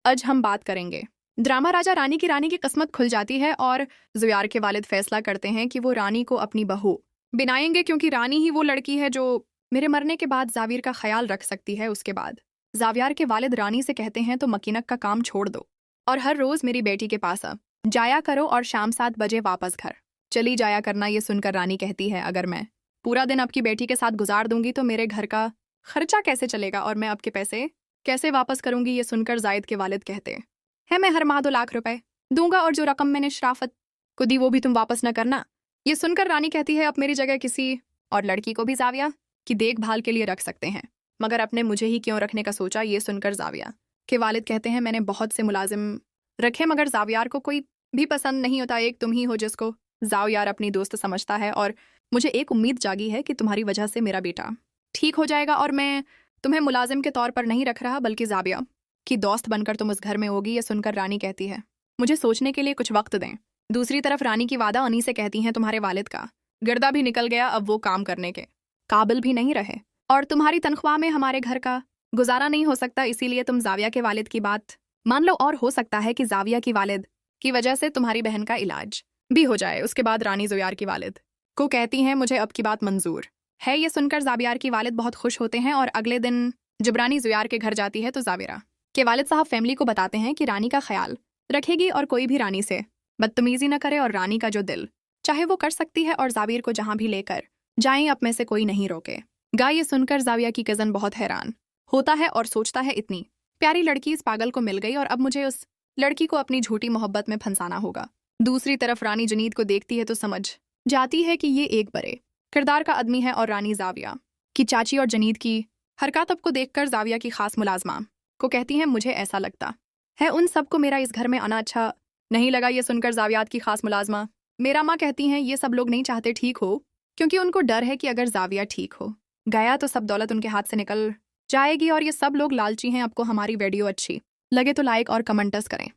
आज हम बात करेंगे। ड्रामा राजा रानी की किस्मत खुल जाती है और जुयार के वालिद फैसला करते हैं कि वो रानी को अपनी बहू बनाएंगे, क्योंकि रानी ही वो लड़की है जो मेरे मरने के बाद जाविर का ख्याल रख सकती है। उसके बाद जावियार के वालिद रानी से कहते हैं तो मकीनक का काम छोड़ दो और हर रोज मेरी बेटी के पास आ जाया करो और शाम 7 बजे वापस घर चली जाया करना। ये सुनकर रानी कहती है, अगर मैं पूरा दिन आपकी बेटी के साथ गुजार दूंगी तो मेरे घर का खर्चा कैसे चलेगा और मैं आपके पैसे कैसे वापस करूंगी। ये सुनकर जायद के वालिद कहते हैं, मैं हर माह 2 लाख रुपए दूंगा और जो रकम मैंने शराफत को दी वो भी तुम वापस न करना। ये सुनकर रानी कहती है, अब मेरी जगह किसी और लड़की को भी जाविया की देखभाल के लिए रख सकते हैं, मगर अपने मुझे ही क्यों रखने का सोचा। ये सुनकर जाविया के वालिद कहते हैं, मैंने बहुत से मुलाजिम रखे मगर जावियार को कोई भी पसंद नहीं होता। एक तुम ही हो जिसको जावियार अपनी दोस्त समझता है और मुझे एक उम्मीद जागी है कि तुम्हारी वजह से मेरा बेटा ठीक हो जाएगा और मैं तुम्हें मुलाजिम के तौर पर नहीं रख रहा बल्कि जाविया की दोस्त बनकर तुम उस घर में होगी। ये सुनकर रानी कहती है, मुझे सोचने के लिए कुछ वक्त दें। दूसरी तरफ रानी की वादा अनी से कहती हैं, तुम्हारे वालिद का गिरदा भी निकल गया, अब वो काम करने के काबिल भी नहीं रहे और तुम्हारी तनख्वाह में हमारे घर का गुजारा नहीं हो सकता, इसीलिए तुम जाविया के वालिद की बात मान लो और हो सकता है कि जाविया की वालिद की वजह से तुम्हारी बहन का इलाज भी हो जाए। उसके बाद रानी जुयार की वालिद को कहती हैं, मुझे अब की बात मंजूर है। ये सुनकर जावियार की वालिद बहुत खुश होते हैं और अगले दिन जब रानी जुयार के घर जाती है तो जाविरा के वालिद साहब फैमिली को बताते हैं कि रानी का ख्याल रखेगी और कोई भी रानी से बदतमीजी न करे और रानी का जो दिल चाहे वो कर सकती है और जाविर को जहां भी लेकर जाएं अब में से कोई नहीं रोके गा। ये सुनकर जाविया की कजन बहुत हैरान होता है और सोचता है, इतनी प्यारी लड़की इस पागल को मिल गई और अब मुझे उस लड़की को अपनी झूठी मोहब्बत में फंसाना होगा। दूसरी तरफ रानी जनीद को देखती है तो समझ जाती है कि ये एक बड़े किरदार का आदमी है और रानी जाविया की चाची और जनीद की हरकत को देखकर जाविया की खास मुलाजमा को कहती हैं, मुझे ऐसा लगता है उन सबको मेरा इस घर में आना अच्छा नहीं लगा। ये सुनकर जावियात की खास मुलाजमा मेरा माँ कहती हैं, ये सब लोग नहीं चाहते ठीक हो, क्योंकि उनको डर है कि अगर जाविया ठीक हो गया तो सब दौलत उनके हाथ से निकल जाएगी और ये सब लोग लालची हैं। आपको हमारी वीडियो अच्छी लगे तो लाइक और कमेंट्स करें।